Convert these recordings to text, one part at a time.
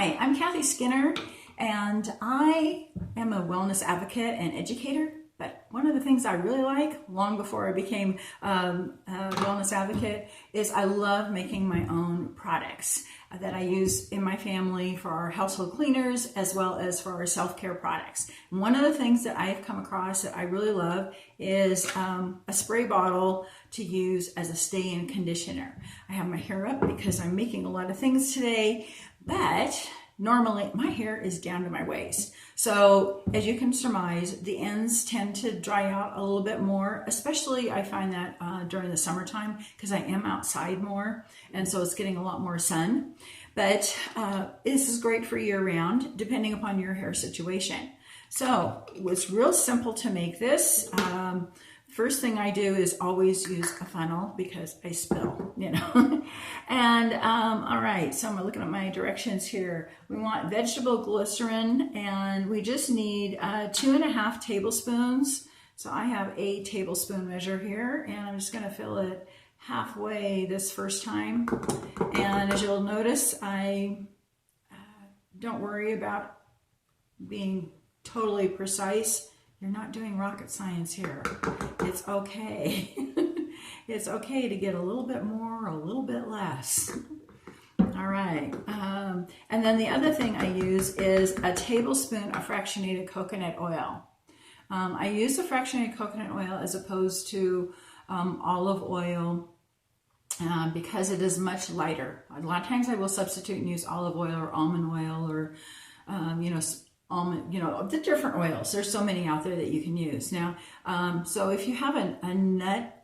Hi, I'm Kathy Skinner, and I am a wellness advocate and educator. But one of the things I really like, long before I became a wellness advocate, is I love making my own products that I use in my family for our household cleaners as well as for our self-care products. And one of the things that I've come across that I really love is a spray bottle to use as a stay-in conditioner. I have my hair up because I'm making a lot of things today, but normally my hair is down to my waist. So as you can surmise, the ends tend to dry out a little bit more, especially I find that during the summertime because I am outside more, and so it's getting a lot more sun. But this is great for year round, depending upon your hair situation. So it's real simple to make this. First thing I do is always use a funnel because I spill, And all right, so I'm looking at my directions here. We want vegetable glycerin, and we just need 2.5 tablespoons. So I have a tablespoon measure here, and I'm just going to fill it halfway this first time. And as you'll notice, I don't worry about being totally precise. You're not doing rocket science here. It's okay. It's okay to get a little bit more, a little bit less. All right. And then the other thing I use is a tablespoon of fractionated coconut oil. I use the fractionated coconut oil as opposed to olive oil because it is much lighter. A lot of times I will substitute and use olive oil or almond oil or, almond, the different oils. There's so many out there that you can use. Now, so if you have a nut,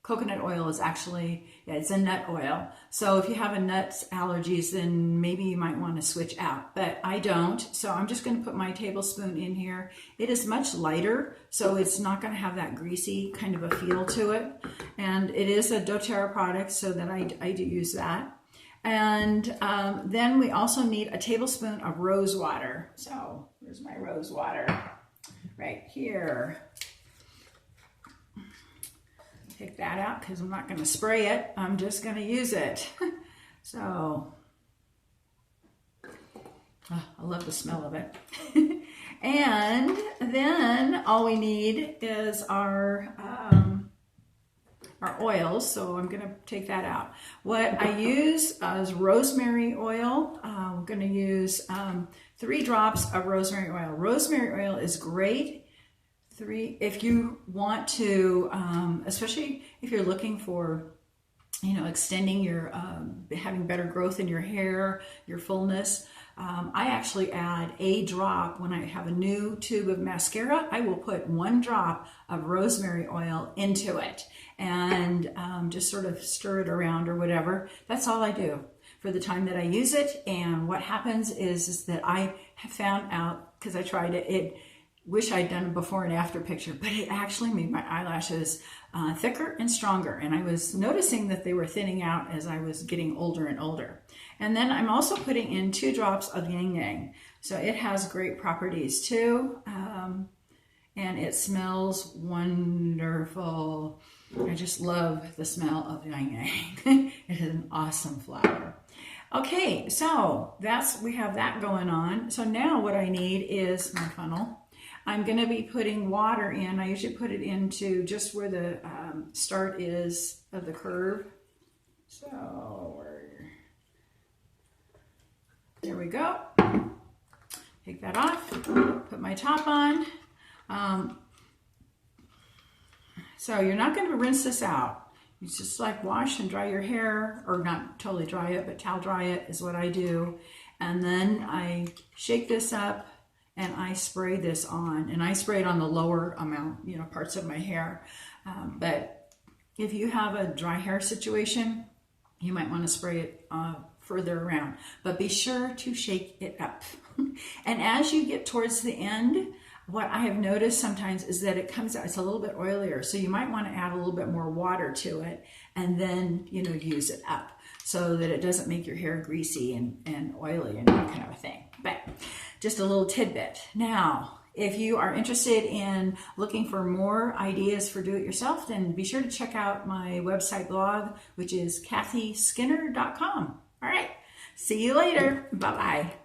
coconut oil is actually, it's a nut oil. So if you have a nuts allergies, then maybe you might want to switch out, but I don't. So I'm just going to put my tablespoon in here. It is much lighter, so it's not going to have that greasy kind of a feel to it. And it is a doTERRA product, so that I do use that. And then we also need a tablespoon of rose water. So where's my rose water? Right here. Take that out because I'm not going to spray it. I'm just going to use it. So, I love the smell of it. And then all we need is our oils, so I'm going to take that out. What I use is rosemary oil. I'm going to use 3 drops of rosemary oil. Rosemary oil is great. 3, if you want to, especially if you're looking for, extending your, having better growth in your hair, your fullness. I actually add a drop when I have a new tube of mascara. I will put 1 drop of rosemary oil into it and just sort of stir it around or whatever. That's all I do for the time that I use it. And what happens is that I have found out, because I tried it, wish I'd done a before and after picture, but it actually made my eyelashes thicker and stronger. And I was noticing that they were thinning out as I was getting older and older. And then I'm also putting in 2 drops of Yang Yang. So it has great properties too. And it smells wonderful. I just love the smell of Yang Yang. It is an awesome flower. Okay, so we have that going on. So now what I need is my funnel. I'm going to be putting water in. I usually put it into just where the start is of the curve. So there we go. Take that off. Put my top on. So you're not going to rinse this out. You just like wash and dry your hair, or not totally dry it, but towel dry it is what I do. And then I shake this up and I spray this on, and I spray it on the lower amount, parts of my hair. But if you have a dry hair situation, you might want to spray it further around, but be sure to shake it up. And as you get towards the end, what I have noticed sometimes is that it comes out, it's a little bit oilier. So you might want to add a little bit more water to it and then, use it up so that it doesn't make your hair greasy and oily and that kind of a thing. But just a little tidbit. Now, if you are interested in looking for more ideas for do-it-yourself, then be sure to check out my website blog, which is kathyskinner.com. All right. See you later. Bye-bye.